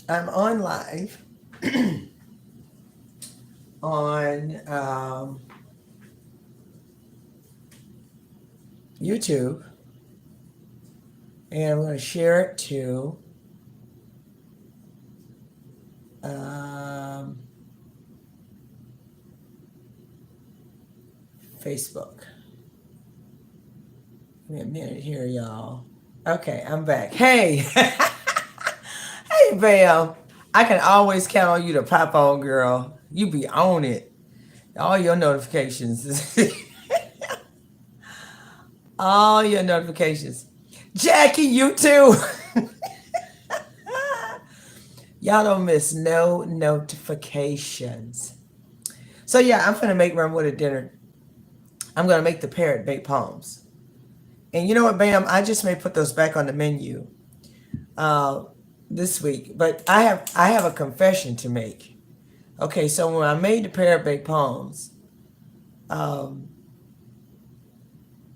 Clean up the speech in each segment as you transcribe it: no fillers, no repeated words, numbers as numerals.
I'm on live on YouTube, and I'm going to share it to um, Facebook. Give me a minute here, y'all. Okay, I'm back. Hey, hey, Bam. I can always count on you to pop on, girl. You be on it. All your notifications. All your notifications. Jackie, you too. Y'all don't miss no notifications. So yeah, I'm gonna make rum with a dinner. I'm gonna make the parrot baked palms. And you know what, Bam? I just may put those back on the menu uh, this week. But I have a confession to make. Okay, so when I made the parrot baked palms um,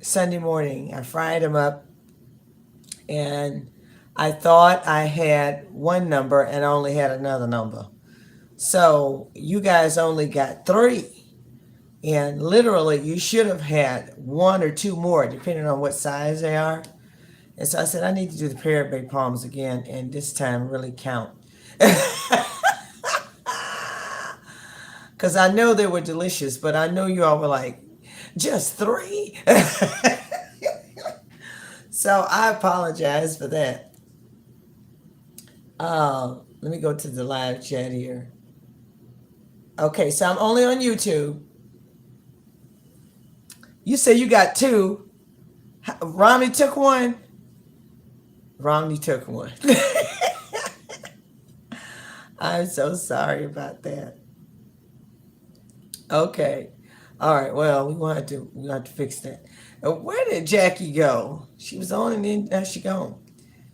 Sunday morning, I fried them up, and I thought I had one number and I only had another number. So you guys only got three. And literally, you should have had one or two more, depending on what size they are. And so I said, I need to do the parrot baked palms again, and this time really count. Because I know they were delicious, but I know you all were like, just three? So I apologize for that. Let me go to the live chat here. Okay, so I'm only on YouTube. You say you got two. Romney took one. Romney took one. I'm so sorry about that. Okay. All right. Well, we want to fix that. Where did Jackie go? She was on and then now she gone.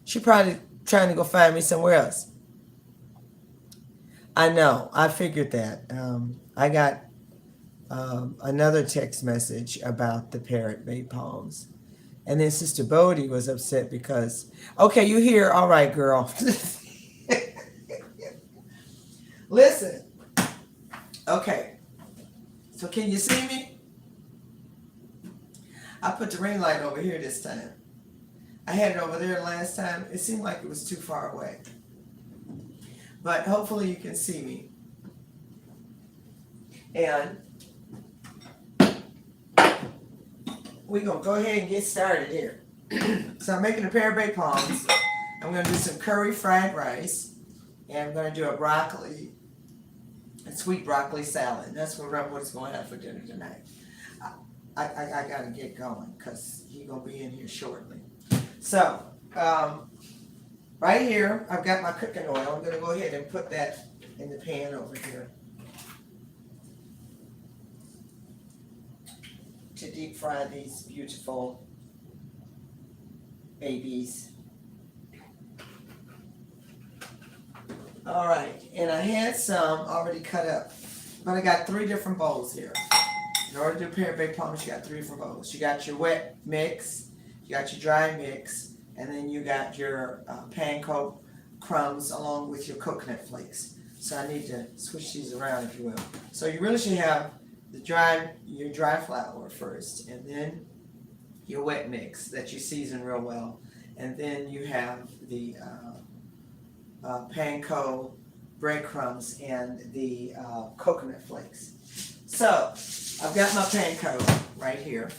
She probably trying to go find me somewhere else. I know. I figured that. I got another text message about the parrot made palms. And then Sister Bodie was upset because, okay, you here. All right, girl. Listen. Okay. So can you see me? I put the ring light over here this time. I had it over there last time. It seemed like it was too far away. But hopefully you can see me. And we're going to go ahead and get started here. So I'm making a pair of baked palms. I'm going to do some curry fried rice. And I'm going to do a sweet broccoli salad. That's what he's going to have for dinner tonight. I got to get going because he's going to be in here shortly. So, right here, I've got my cooking oil. I'm going to go ahead and put that in the pan over here to deep fry these beautiful babies. All right, and I had some already cut up, but I got three different bowls here. In order to do parrot baked palms, you got three different bowls. You got your wet mix, you got your dry mix, and then you got your panko crumbs along with your coconut flakes. So I need to switch these around, if you will. So you really should have your dry flour first, and then your wet mix that you season real well, and then you have the panko breadcrumbs and the coconut flakes. So I've got my panko right here.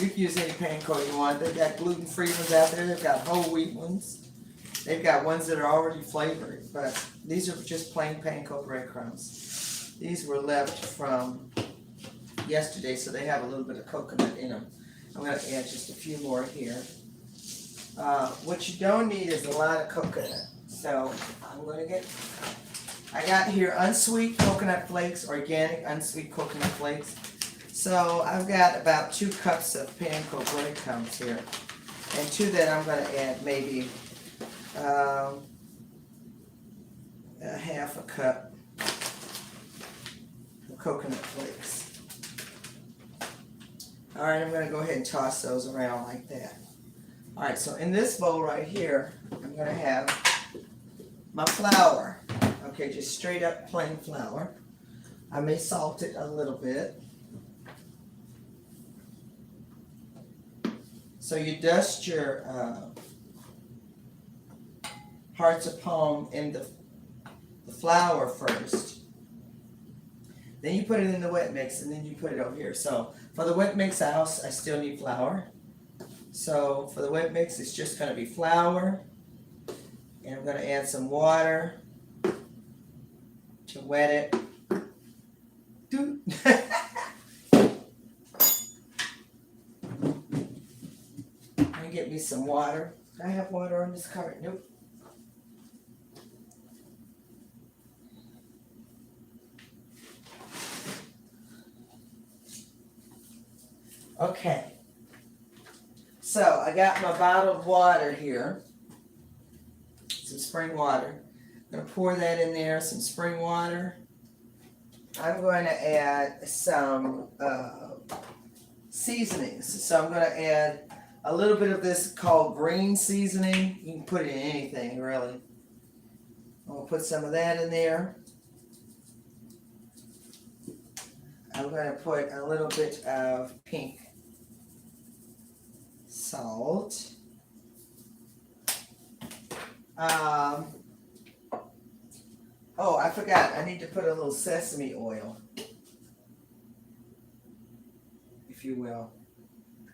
You can use any panko you want. They've got gluten-free ones out there. They've got whole wheat ones. They've got ones that are already flavored, but these are just plain panko breadcrumbs. These were left from yesterday, so they have a little bit of coconut in them. I'm going to add just a few more here. What you don't need is a lot of coconut. So I got here unsweet coconut flakes, organic unsweet coconut flakes. So I've got about 2 cups of panko breadcrumbs here. And to that I'm going to add maybe a half a cup of coconut flakes. All right, I'm going to go ahead and toss those around like that. All right, so in this bowl right here, I'm going to have my flour. Okay, just straight up plain flour. I may salt it a little bit. So you dust your hearts of palm in the flour first. Then you put it in the wet mix, and then you put it over here. So for the wet mix, I still need flour. So for the wet mix, it's just going to be flour. And I'm going to add some water to wet it. Doot. And get me some water. Do I have water on this cart? Nope. Okay. So I got my bottled water here. Some spring water. I'm going to pour that in there, some spring water. I'm going to add some seasonings. So I'm going to add a little bit of this called green seasoning. You can put it in anything, really. I'm going to put some of that in there. I'm going to put a little bit of pink salt. Oh, I forgot. I need to put a little sesame oil, if you will,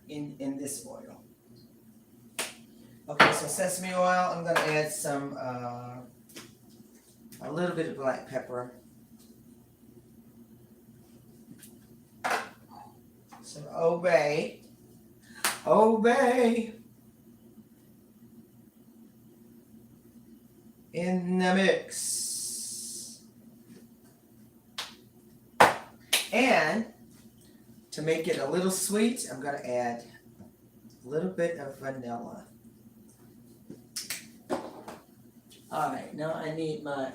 in this oil. Okay, so sesame oil. I'm going to add some, a little bit of black pepper. Some obey. In the mix. And to make it a little sweet, I'm going to add a little bit of vanilla. All right, now I need my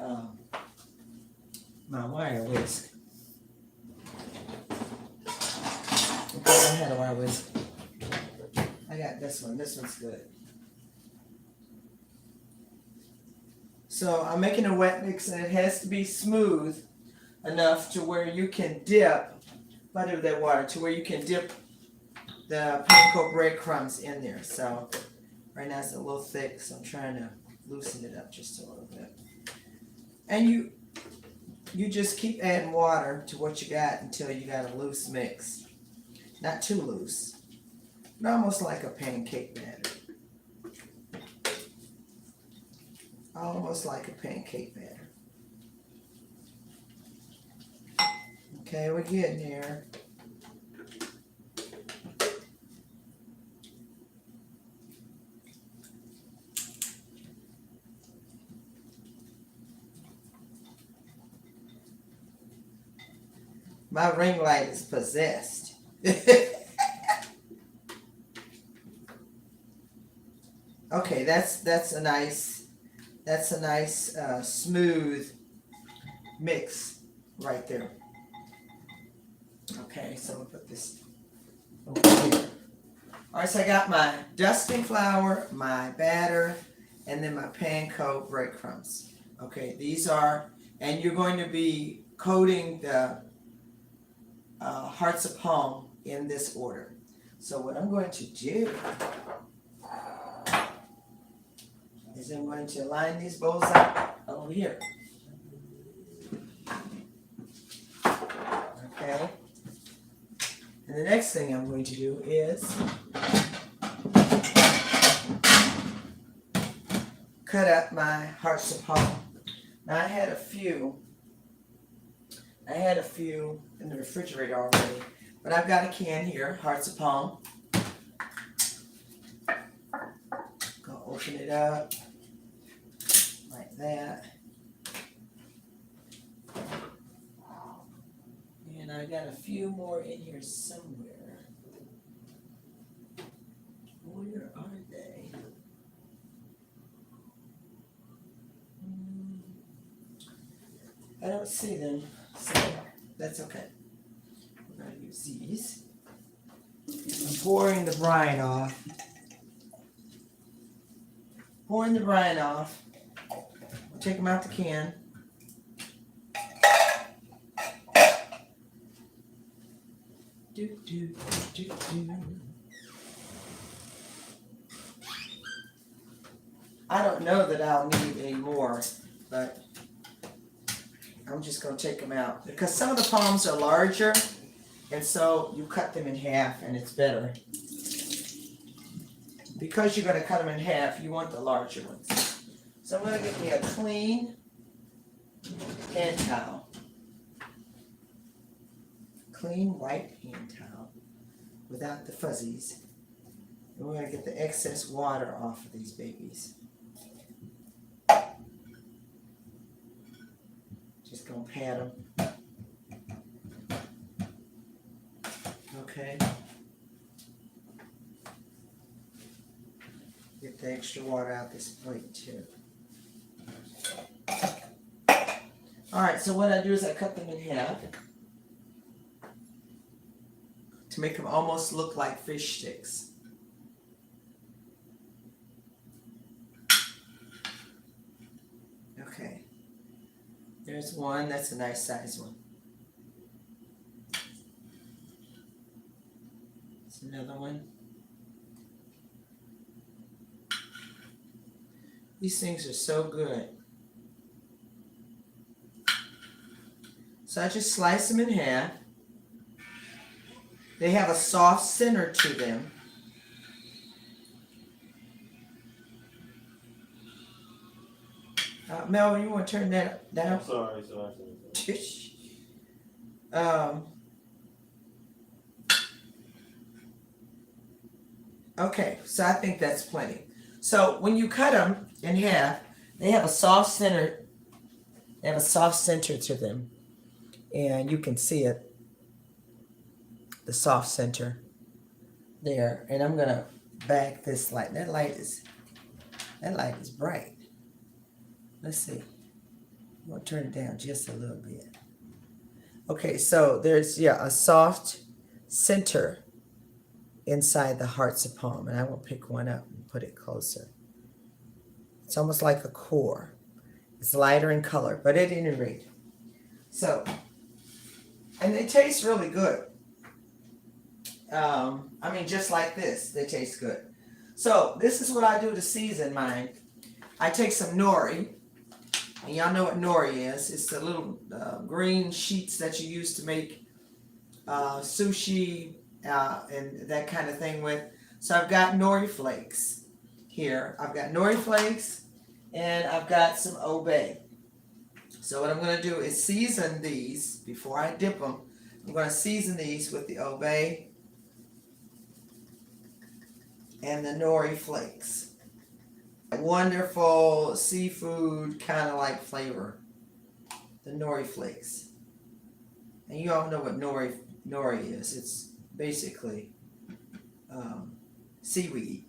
my wire whisk. Okay, I had a wire whisk. I got this one. This one's good. So I'm making a wet mix, and it has to be smooth enough to where you can dip, butter that water, to where you can dip the panko breadcrumbs in there. So right now it's a little thick, so I'm trying to loosen it up just a little bit. And you just keep adding water to what you got until you got a loose mix. Not too loose, but almost like a pancake batter. Almost like a pancake batter. Okay, we're getting there. My ring light is possessed. Okay, that's a nice smooth mix right there. Okay, so we'll put this over here. All right, so I got my dusting flour, my batter, and then my panko breadcrumbs. Okay, these are, and you're going to be coating the hearts of palm in this order. So what I'm going to do is I'm going to line these bowls up over here. Okay. And the next thing I'm going to do is cut up my hearts of palm. Now I had a few in the refrigerator already, but I've got a can here, hearts of palm. Gonna open it up like that. And I got a few more in here somewhere. Where are they? I don't see them, so that's okay. We're going to use these. I'm pouring the brine off. Take them out the can. I don't know that I'll need any more, but I'm just going to take them out because some of the palms are larger, and so you cut them in half and it's better. Because you're going to cut them in half, you want the larger ones. So I'm going to get me a clean hand towel. Clean white hand towel without the fuzzies. And we're going to get the excess water off of these babies. Just going to pat them. Okay. Get the extra water out this plate too. Alright, so what I do is I cut them in half to make them almost look like fish sticks. Okay. There's one, that's a nice size one. There's another one. These things are so good. So I just slice them in half. They have a soft center to them. Melvin, you want to turn that down? I'm sorry. Okay, so I think that's plenty. So when you cut them in half, they have a soft center. They have a soft center to them, and you can see it. The soft center there, and I'm gonna back this light. That light is bright. Let's see. I'm gonna turn it down just a little bit. Okay, so there's a soft center inside the hearts of palm, and I will pick one up and put it closer. It's almost like a core. It's lighter in color, but at any rate. So, and they taste really good. I mean, just like this, they taste good. So this is what I do to season mine. I take some nori, and y'all know what nori is. It's the little green sheets that you use to make sushi and that kind of thing with. So I've got nori flakes here. I've got nori flakes, and I've got some obey. So what I'm going to do is season these before I dip them. I'm going to season these with the obey and the nori flakes. Wonderful seafood kind of like flavor. The nori flakes. And you all know what nori is. It's basically seaweed.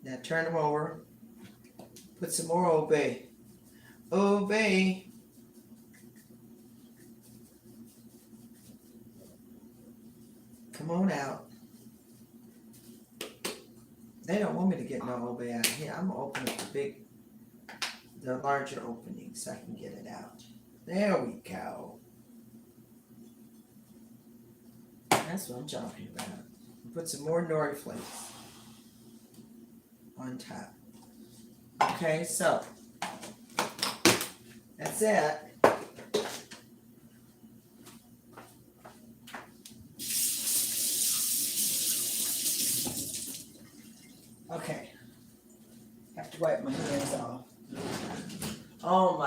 Now turn them over. Put some more obey. Obey. Come on out. They don't want me to get no obey out of here. I'm gonna open up the larger opening so I can get it out. There we go. That's what I'm talking about. Put some more nori flakes on top. Okay, so that's it. Okay, have to wipe my hands off. All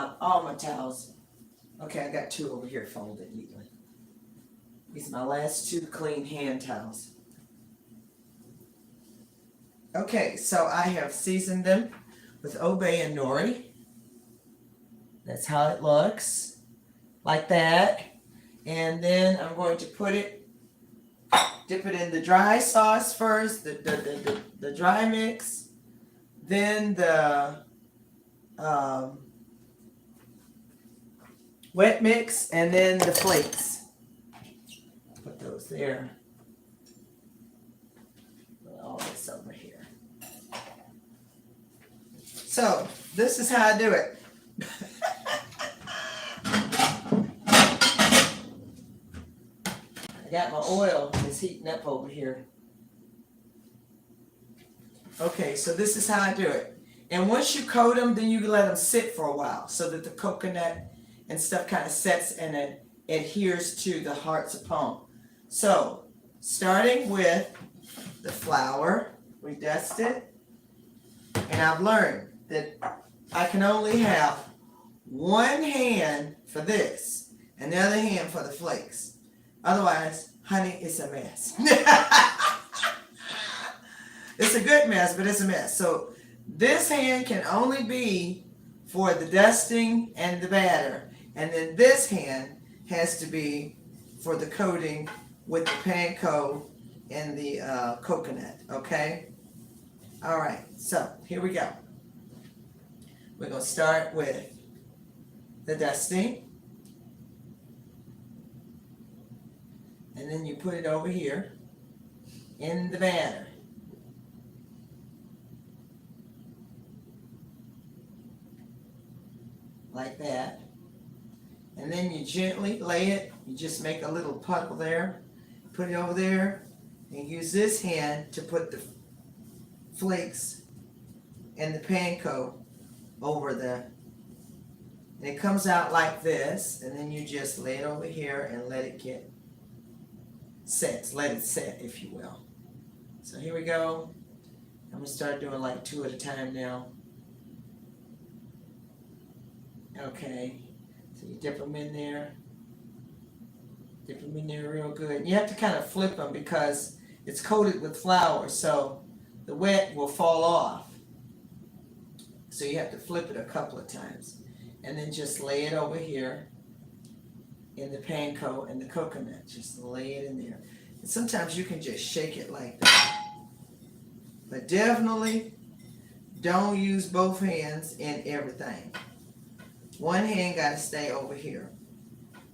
my towels. Okay, I got two over here folded neatly. These are my last two clean hand towels. Okay, so I have seasoned them with obey and nori. That's how it looks, like that. And then I'm going to dip it in the dry sauce first, the dry mix, then the wet mix, and then the flakes. Put those there. So this is how I do it. I got my oil, it's heating up over here. Okay, so this is how I do it. And once you coat them, then you let them sit for a while so that the coconut and stuff kind of sets and it adheres to the hearts of palm. So, starting with the flour, we dust it. And I've learned that I can only have one hand for this and the other hand for the flakes. Otherwise, honey, it's a mess. It's a good mess, but it's a mess. So this hand can only be for the dusting and the batter. And then this hand has to be for the coating with the panko and the coconut, okay? All right, so here we go. We're going to start with the dusting. And then you put it over here in the batter. Like that. And then you gently lay it. You just make a little puddle there. Put it over there. And use this hand to put the flakes and the panko over the, and it comes out like this, and then you just lay it over here and let it get set. Let it set, if you will. So here we go. I'm gonna start doing like 2 at a time now. Okay, so you dip them in there. Dip them in there real good. You have to kind of flip them because it's coated with flour, so the wet will fall off. So you have to flip it a couple of times. And then just lay it over here in the panko and the coconut. Just lay it in there. And sometimes you can just shake it like that. But definitely don't use both hands in everything. One hand got to stay over here.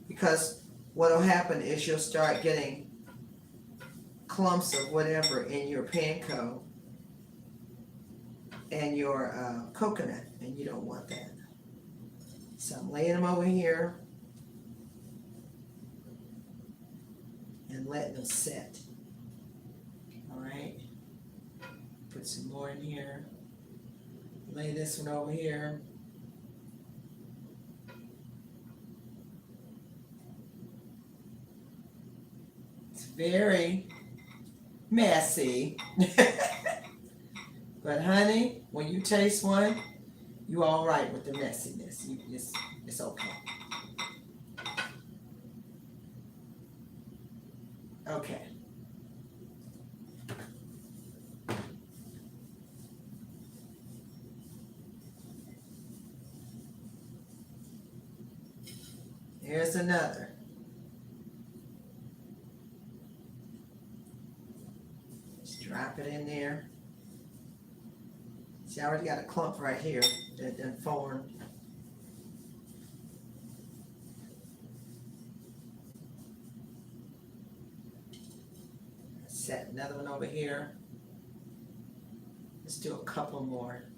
Because what will happen is you'll start getting clumps of whatever in your panko and your coconut, and you don't want that. So I'm laying them over here and letting them set. All right. Put some more in here. Lay this one over here. It's very messy. But honey, when you taste one, you all right with the messiness. It's okay. Okay. Here's another. Just drop it in there. See, I already got a clump right here that done formed. Set another one over here. Let's do a couple more.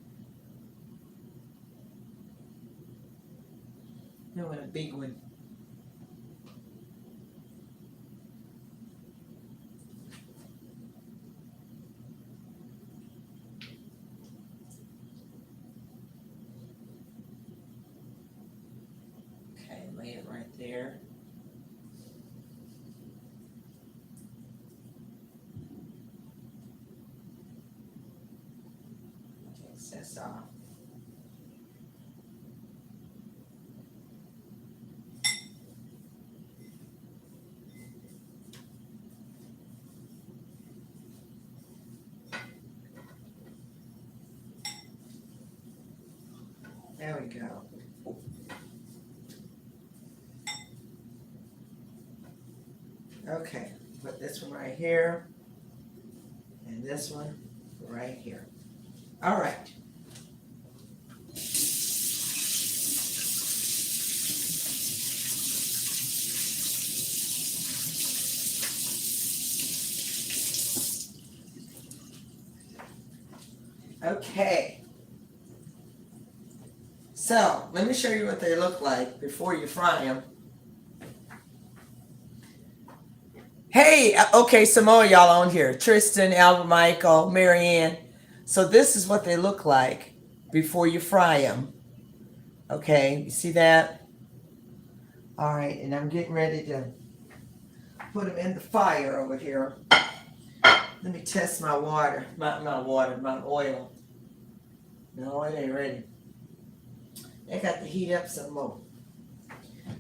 I want a big one. Okay, lay it right there. Take this off. There we go. Okay, put this one right here, and this one right here. All right. Okay. So, let me show you what they look like before you fry them. Hey, okay, some more y'all on here. Tristan, Albert, Michael, Marianne. So this is what they look like before you fry them. Okay, you see that? All right, and I'm getting ready to put them in the fire over here. Let me test my water. My oil. No, it ain't ready. I got to heat up some more.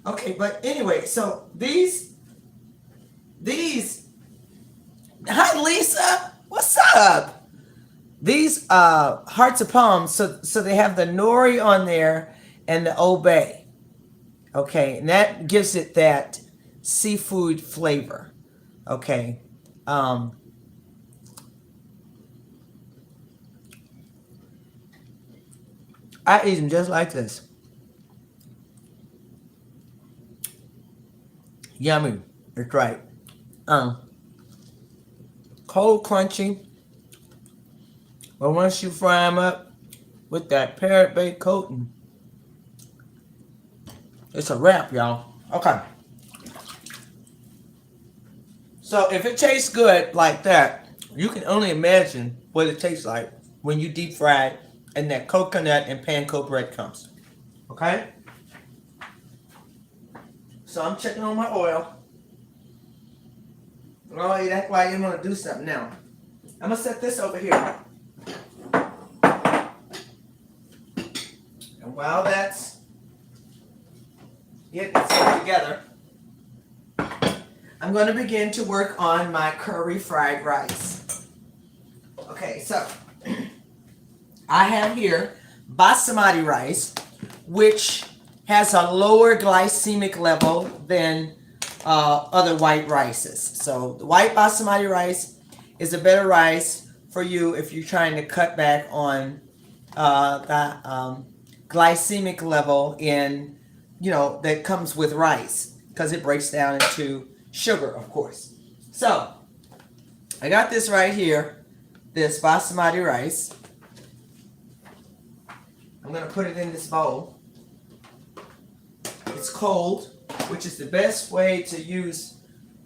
Okay, but anyway, so these, hi Lisa, what's up? These hearts of palm, so they have the nori on there and the obey. Okay, and that gives it that seafood flavor. Okay. I eat them just like this. Yummy. That's right. Cold, crunchy. But once you fry them up with that Parrot bait coating, it's a wrap, y'all. Okay. So if it tastes good like that, you can only imagine what it tastes like when you deep fry it in that coconut and panko breadcrumbs. Okay? So I'm checking on my oil. Oh, that's why you want to do something now. I'm going to set this over here. And while that's getting itself together, I'm going to begin to work on my curry fried rice. Okay, so I have here basmati rice, which has a lower glycemic level than other white rices. So the white basmati rice is a better rice for you if you're trying to cut back on the glycemic level in, that comes with rice, because it breaks down into sugar, of course. So I got this right here, this basmati rice. I'm going to put it in this bowl. It's cold, which is the best way to use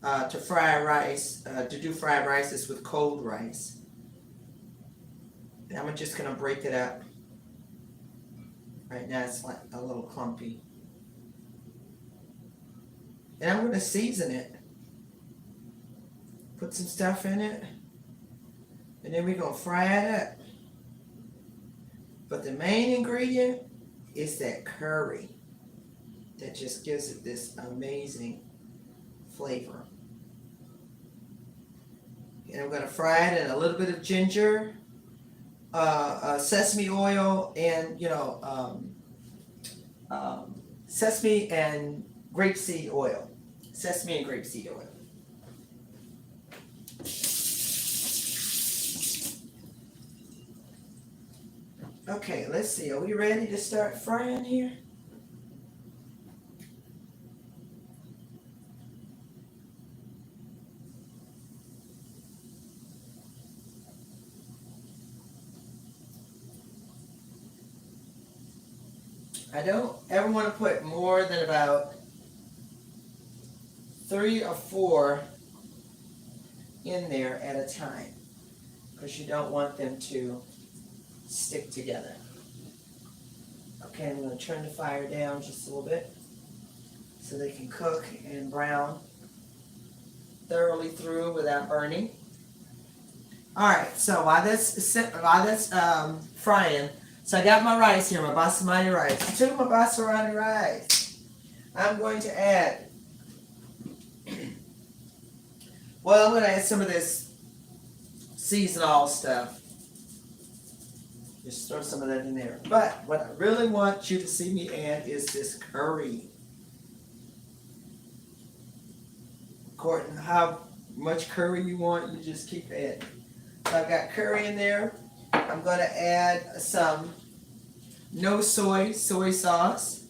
to fry rice, to do fried rice is with cold rice. And I'm just going to break it up. Right now it's like a little clumpy. And I'm going to season it. Put some stuff in it. And then we're going to fry it up. But the main ingredient is that curry that just gives it this amazing flavor. And I'm going to fry it in a little bit of ginger, sesame oil, and sesame and grapeseed oil. Sesame and grapeseed oil. Okay, let's see. Are we ready to start frying here? I don't ever want to put more than about 3 or 4 in there at a time, because you don't want them to stick together. Okay, I'm going to turn the fire down just a little bit so they can cook and brown thoroughly through without burning. Alright, so while that's frying, so I got my rice here, my basmati rice. To my basmati rice, I'm going to add, well, I'm going to add some of this seasonal stuff. Just throw some of that in there. But what I really want you to see me add is this curry. According to how much curry you want, you just keep adding. So I've got curry in there. I'm going to add some no soy sauce.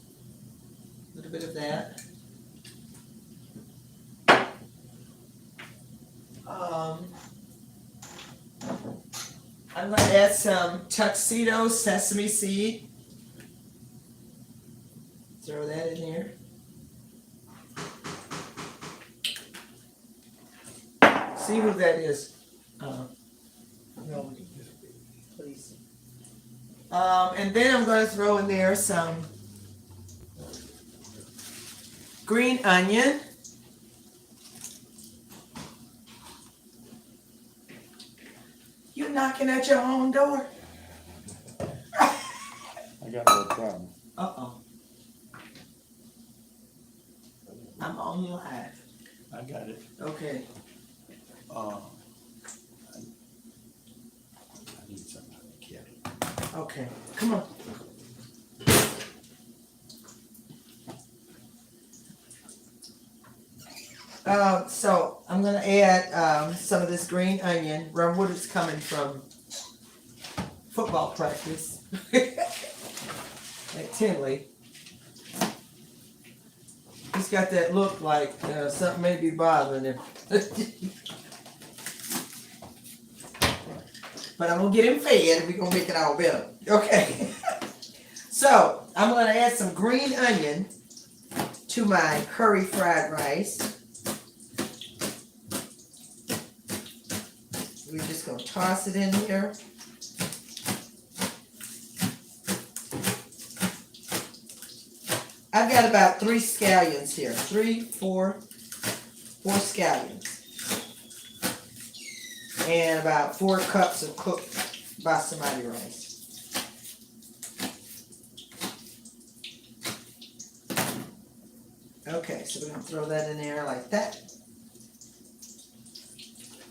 A little bit of that. I'm going to add some tuxedo sesame seed. Throw that in there. See who that is. No, please. And then I'm going to throw in there some green onion. You knocking at your own door? I got no problem. Uh-oh. I'm on your live. I got it. Okay. I need something on the kid. Okay. Come on. So I'm gonna add some of this green onion. Woodard's coming from football practice at Tinley. He's got that look like something may be bothering him. But I'm gonna get him fed and we're gonna make it all better. Okay. So I'm gonna add some green onion to my curry fried rice. We're just gonna toss it in here. I've got about 3 scallions here. 4 scallions. And about 4 cups of cooked basmati rice. Okay, so we're gonna throw that in there like that.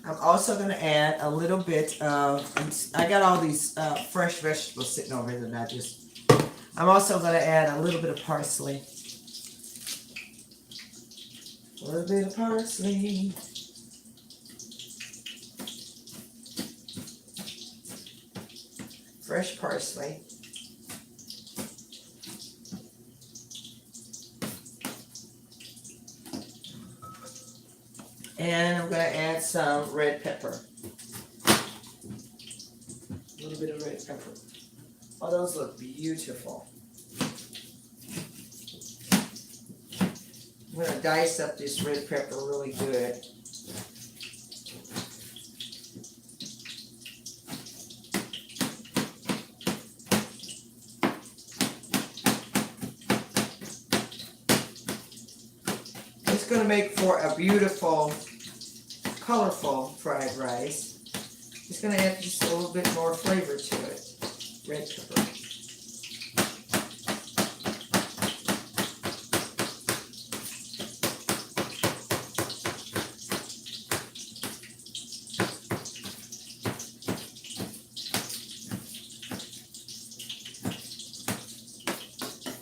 I'm also gonna add a little bit of, I got all these fresh vegetables sitting over here that I'm also gonna add a little bit of parsley. A little bit of parsley. Fresh parsley. And I'm going to add some red pepper. A little bit of red pepper. Oh, those look beautiful. I'm going to dice up this red pepper really good. It's going to make for a beautiful, colorful fried rice. It's going to add just a little bit more flavor to it. Red pepper.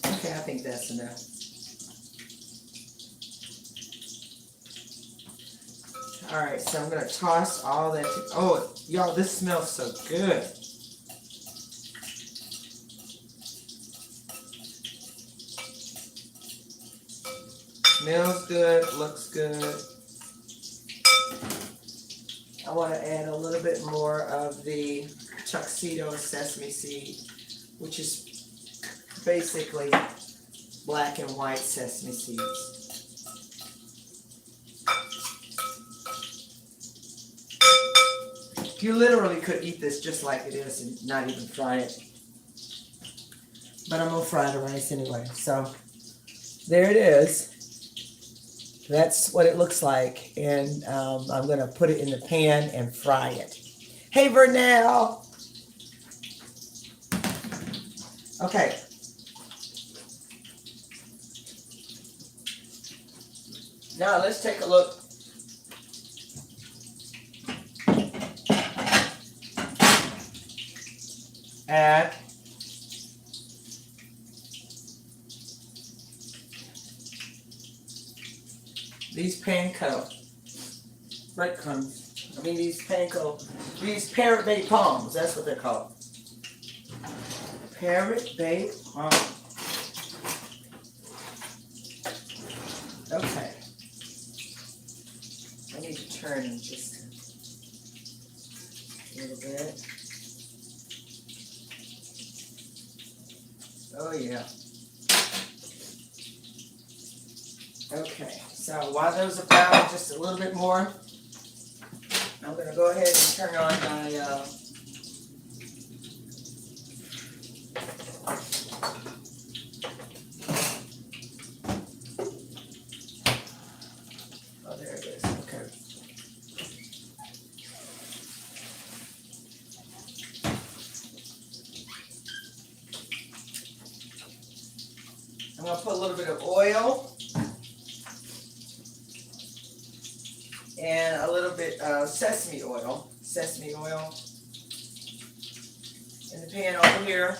Okay, I think that's enough. Alright, so I'm going to toss all that. Oh, y'all, this smells so good. Smells good, looks good. I want to add a little bit more of the tuxedo sesame seed, which is basically black and white sesame seeds. You literally could eat this just like it is and not even fry it. But I'm going to fry the rice anyway. So, there it is. That's what it looks like. And I'm going to put it in the pan and fry it. Hey, Vernell! Okay. Now, let's take a look. At these panko breadcrumbs. I mean these Parrot baked palms. That's what they're called. Parrot baked palms. Okay. I need to turn just a little bit. Oh yeah. Okay, so while those are browning just a little bit more, I'm going to go ahead and turn on my oh, there it is. Okay. I'm going to put a little bit of oil and a little bit of sesame oil in the pan over here,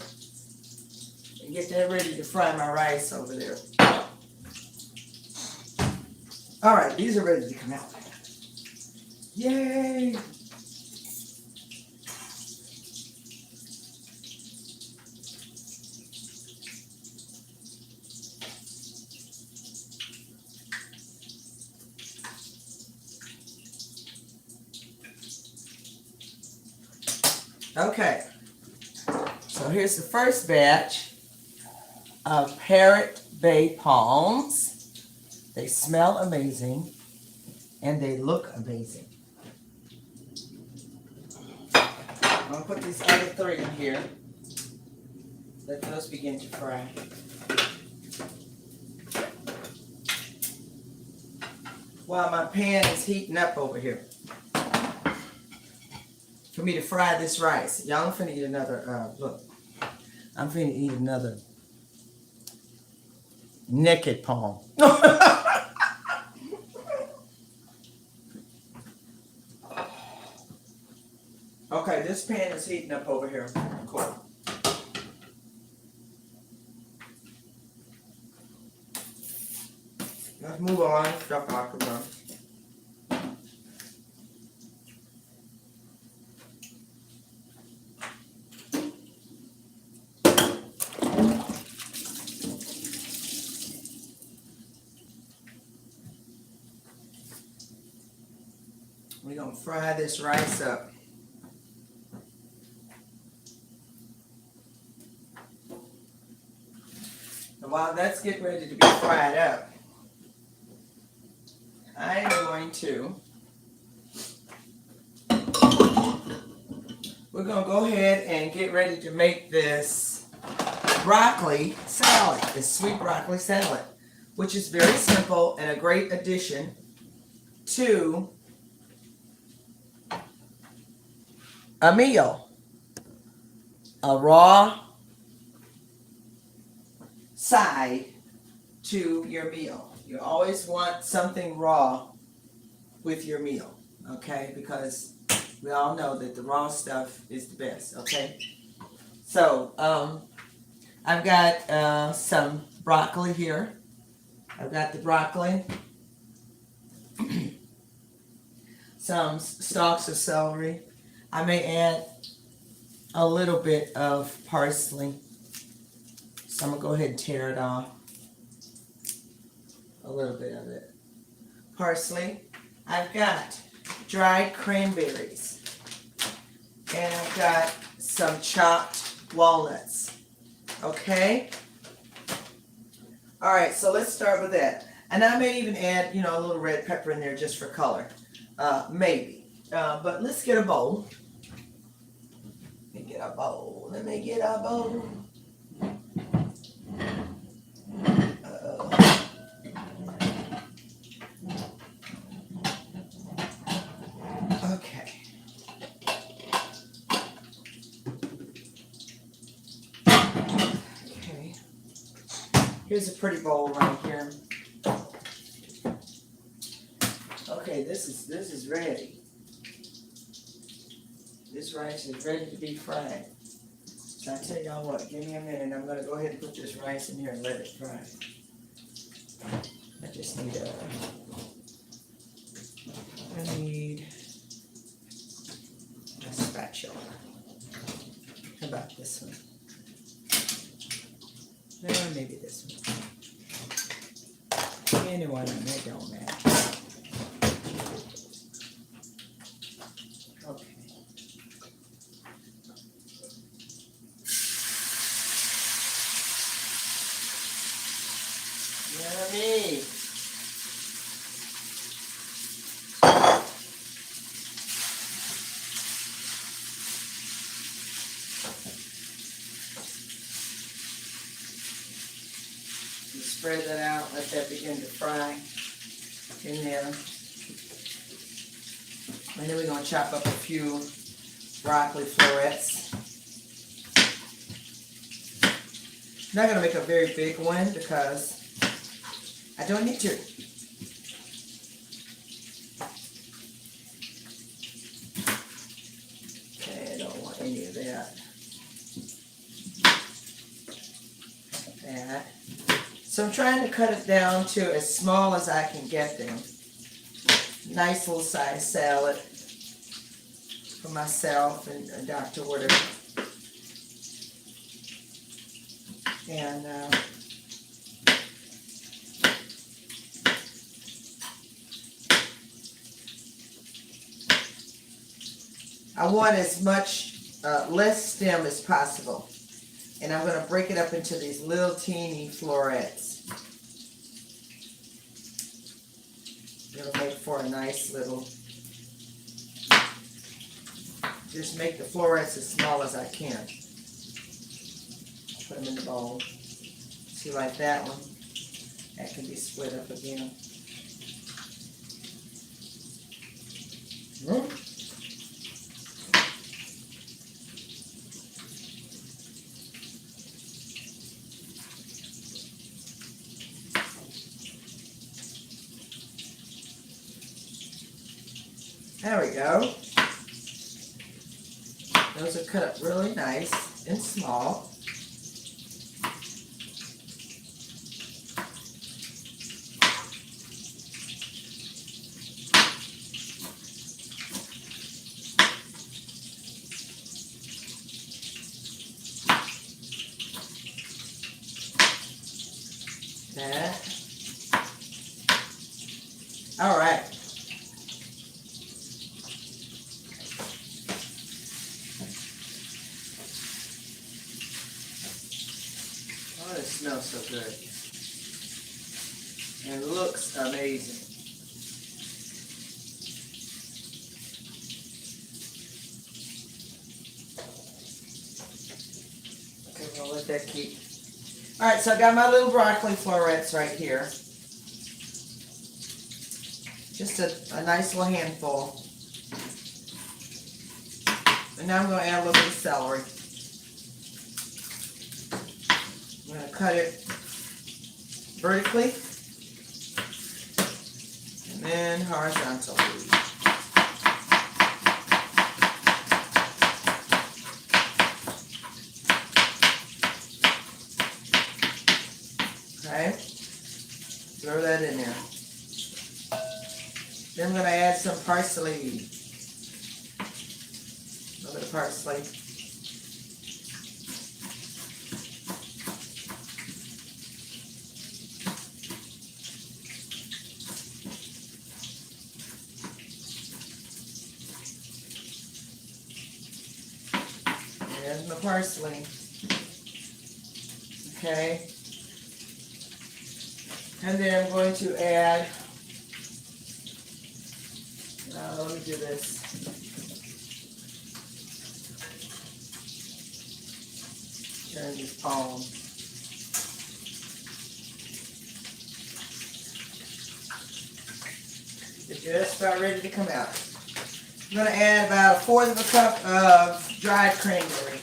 and get that ready to fry my rice over there. All right, these are ready to come out. Yay! Okay, so here's the first batch of Parrot Bay palms. They smell amazing and they look amazing. I'm gonna put these other 3 in here. Let those begin to fry. While my pan is heating up over here for me to fry this rice. Y'all, I'm finna eat another, look. I'm finna eat another naked palm. Okay, this pan is heating up over here. Cool. Let's move on. Stuff out the room. We're gonna fry this rice up. And while that's getting ready to be fried up, I am going to, we're gonna go ahead and get ready to make this broccoli salad, this sweet broccoli salad, which is very simple and a great addition to a meal, a raw side to your meal. You always want something raw with your meal, okay? Because we all know that the raw stuff is the best, okay? So, I've got some broccoli here. I've got the broccoli, some stalks of celery. I may add a little bit of parsley. So I'm going to go ahead and tear it off. A little bit of it. Parsley. I've got dried cranberries. And I've got some chopped walnuts. Okay? Alright, so let's start with that. And I may even add, a little red pepper in there just for color. Maybe. But let's get a bowl. Let me get a bowl. Let me get a bowl. Okay. Okay. Here's a pretty bowl right here. Okay, this is ready. This rice is ready to be fried. So I tell y'all what, give me a minute. I'm gonna go ahead and put this rice in here and let it fry. I just need a spatula. How about this one? Or maybe this one. Anyone, they don't matter. Okay. Yummy. spread that out, let that begin to fry in there. And then we're going to chop up a few broccoli florets. I'm not going to make a very big one because I don't need to. Okay, I don't want any of that. That. So I'm trying to cut it down to as small as I can get them. Nice little size salad for myself and Dr. Woodard. And I want as much less stem as possible. And I'm going to break it up into these little teeny florets. It'll make for a nice little, just make the florets as small as I can. Put them in the bowl. See, like that one, that can be split up again. There we go. Those are cut up really nice and small. That. All right. Oh, it smells so good. And it looks amazing. Okay, we'll let that keep. All right, so I got my little broccoli florets right here. Just a nice little handful. And now I'm going to add a little bit of celery. I'm going to cut it vertically and then horizontally. Okay, throw that in there. Then I'm going to add some parsley. A little bit of parsley. There's my parsley. Okay. And then I'm going to add, let me do this. Turn this palm. It's just about ready to come out. I'm going to add about 1/4 cup of dried cranberry.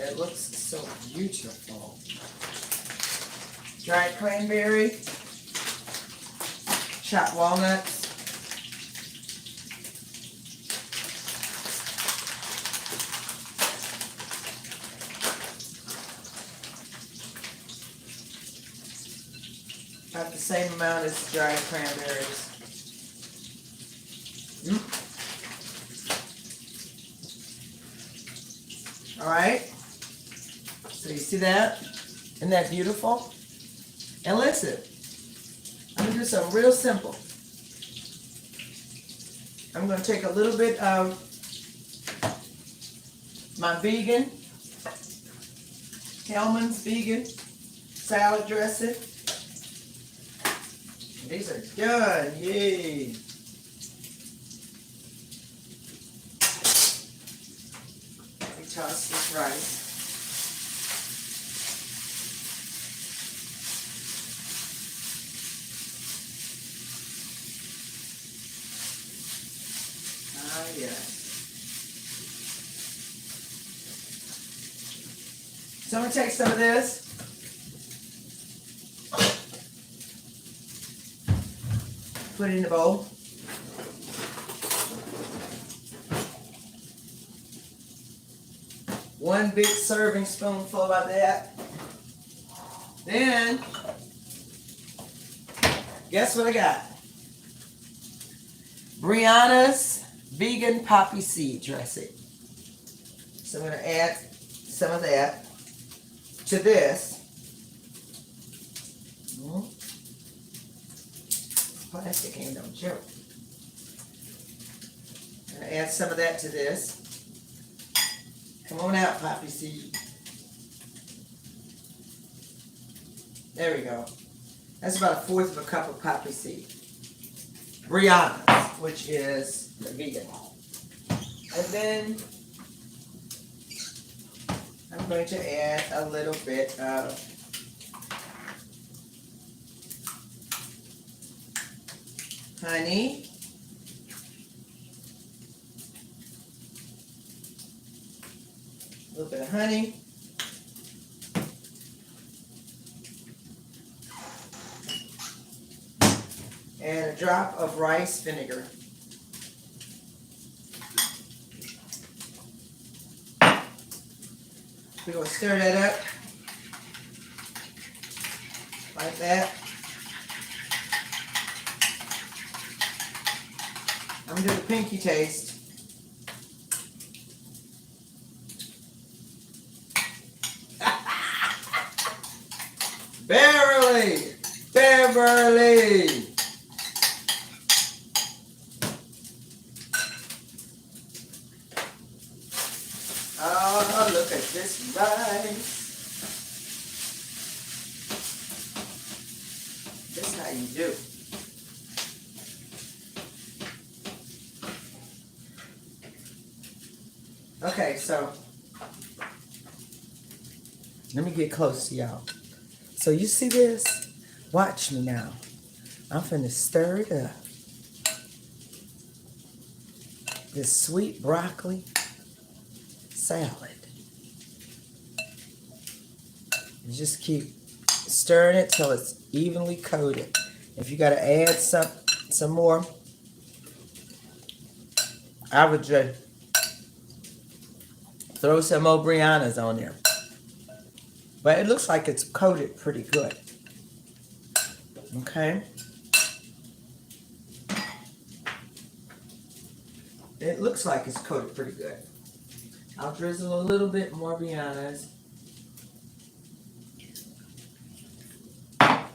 It looks so beautiful. Dried cranberry, chopped walnuts, about the same amount as dried cranberries. All right. So you see that? Isn't that beautiful? And listen, I'm going to do something real simple. I'm going to take a little bit of my vegan, Hellman's vegan salad dressing. These are done. Yay. toss this rice. Ah, yes. So I'm going to take some of this. Put it in the bowl. One big serving spoonful of that. Then, guess what I got? Brianna's vegan poppy seed dressing. So I'm going to add some of that to this. Plastic ain't no joke. I'm going to add some of that to this. Come on out, poppy seed. There we go. That's about 1/4 of a cup of poppy seed. Brianna's, which is the vegan. And then I'm going to add a little bit of honey. A little bit of honey. And a drop of rice vinegar. We're going to stir that up like that. I'm going to do the pinky taste. Beverly! Beverly! Oh, look at this rice. This is how you do. Okay, so let me get close to y'all. So you see this? Watch me now. I'm finna stir it up. This sweet broccoli salad. And just keep stirring it till it's evenly coated. If you gotta add some more, I would just throw some more Brianna's on there. But it looks like it's coated pretty good. Okay. It looks like it's coated pretty good. I'll drizzle a little bit more Brianna's. And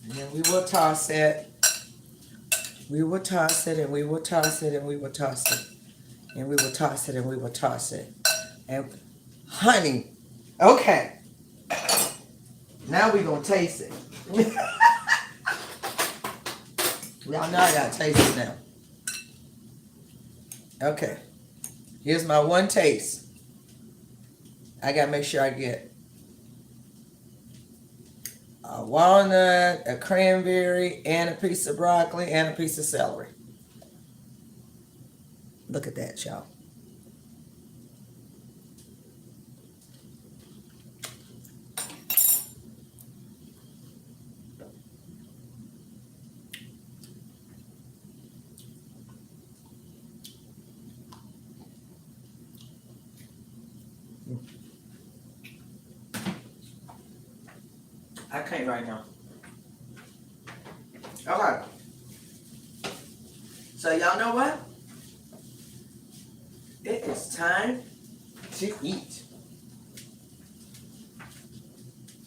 then we will toss it. We will toss it and we will toss it and we will toss it. And we will toss it and we will toss it. And honey. Okay. Now we're going to taste it. Y'all know I got to taste it now. Okay. Here's my one taste. I got to make sure I get a walnut, a cranberry, and a piece of broccoli, and a piece of celery. Look at that, y'all. I can't right now. Okay. So y'all know what? It is time to eat.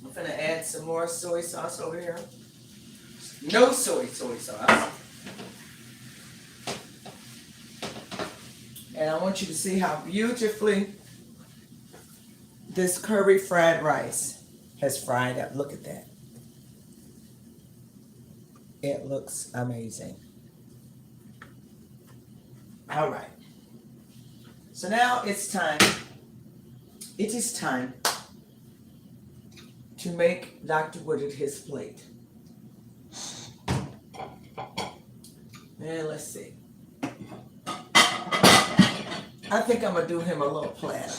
I'm gonna add some more soy sauce over here. No soy sauce. And I want you to see how beautifully this curry fried rice has fried up. Look at that. It looks amazing. All right. So now it's time. It is time to make Dr. Woodard his plate. And let's see. I think I'm gonna do him a little platter.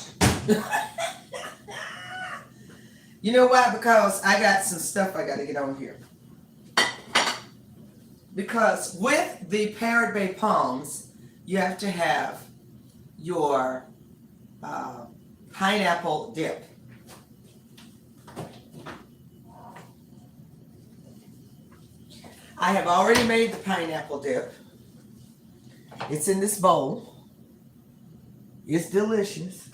You know why? Because I got some stuff I gotta get on here. Because with the Parrot Bay palms, you have to have your pineapple dip. I have already made the pineapple dip. It's in this bowl. It's delicious.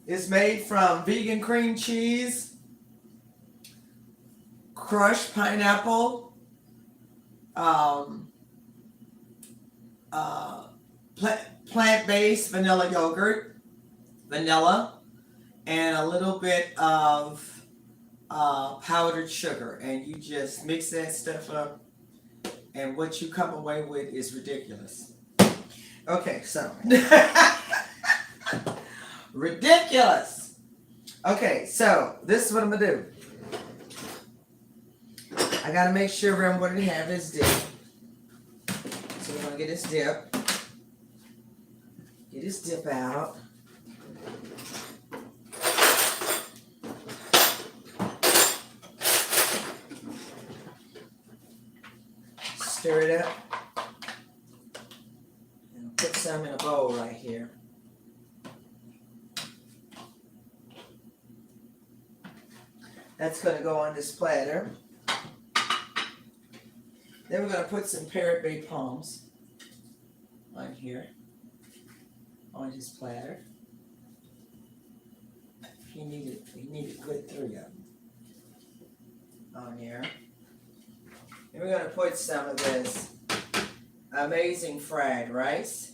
It's made from vegan cream cheese, crushed pineapple, plant-based vanilla yogurt, vanilla, and a little bit of powdered sugar. And you just mix that stuff up, and what you come away with is ridiculous. Okay, so ridiculous. Okay, so this is what I'm gonna do. I gotta make sure I'm gonna have this dip. So we're gonna get this dip. Get this dip out. Stir it up. And put some in a bowl right here. That's going to go on this platter. Then we're going to put some Parrot Bay palms on here, on his platter. He needed a good 3 of them on here. And we're going to put some of this amazing fried rice.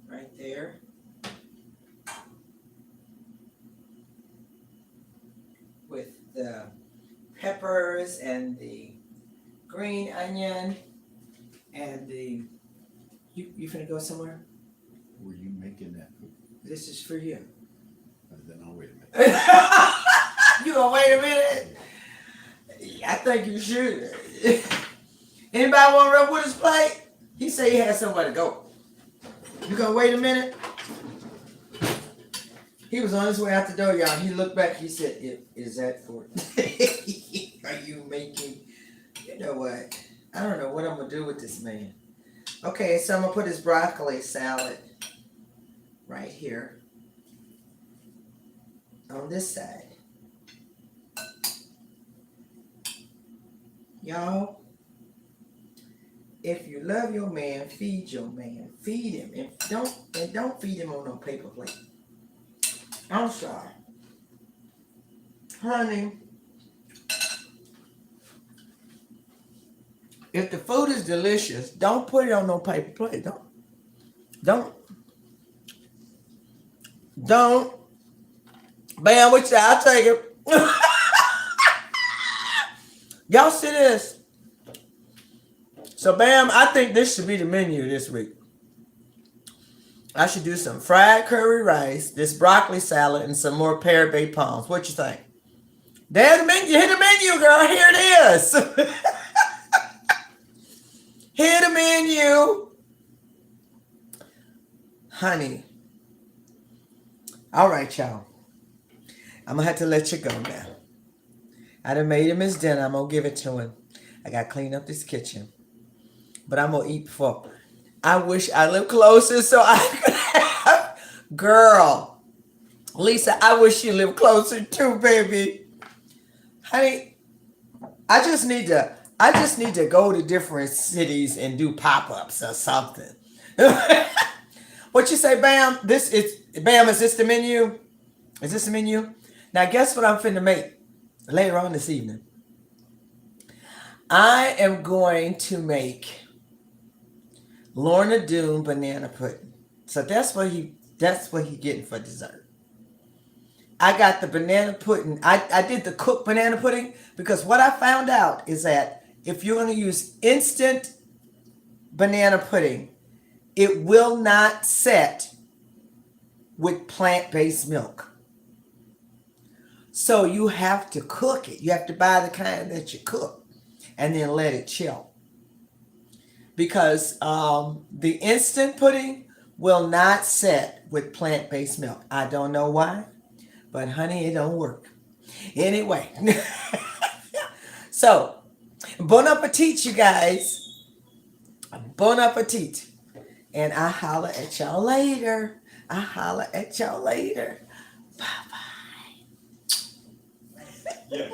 Right there. With the peppers and the green onion and the... You finna go somewhere? Were you making that food? This is for you. Then I'll wait a minute. You gonna wait a minute? I think you should. Anybody want to rub with his plate? He said he had somewhere to go. You gonna wait a minute? He was on his way out the door, y'all. He looked back. He said, "Is that for? Are you making? You know what? I don't know what I'm gonna do with this man." Okay, so I'm gonna put his broccoli salad right here on this side. Y'all, if you love your man, feed your man. Feed him. And don't feed him on no paper plate. I'm sorry. Honey, if the food is delicious, don't put it on no paper plate. Don't. Bam, which I'll take it. Y'all see this? So, Bam, I think this should be the menu this week. I should do some fried curry rice, this broccoli salad, and some more Parrot Bay palms. What you think? There's the menu. Hit the menu, girl. Here it is. Hit the menu. Honey. All right, y'all. I'm going to have to let you go now. I done made him his dinner. I'm going to give it to him. I got to clean up this kitchen. But I'm going to eat before. I wish I lived closer so I could have... Girl. Lisa, I wish you lived closer too, baby. Honey, I just need to go to different cities and do pop-ups or something. What you say, Bam? Bam, is this the menu? Is this the menu? Now, guess what I'm finna make later on this evening? I am going to make Lorna Doone banana pudding. So that's what he getting for dessert. I got the banana pudding. I did the cooked banana pudding because what I found out is that if you're going to use instant banana pudding, it will not set with plant-based milk. So you have to cook it. You have to buy the kind that you cook and then let it chill. Because the instant pudding will not set with plant-based milk. I don't know why, but honey, it don't work. Anyway, so bon appetit, you guys. Bon appetit. And I holler at y'all later. I holler at y'all later. Bye bye. Yeah.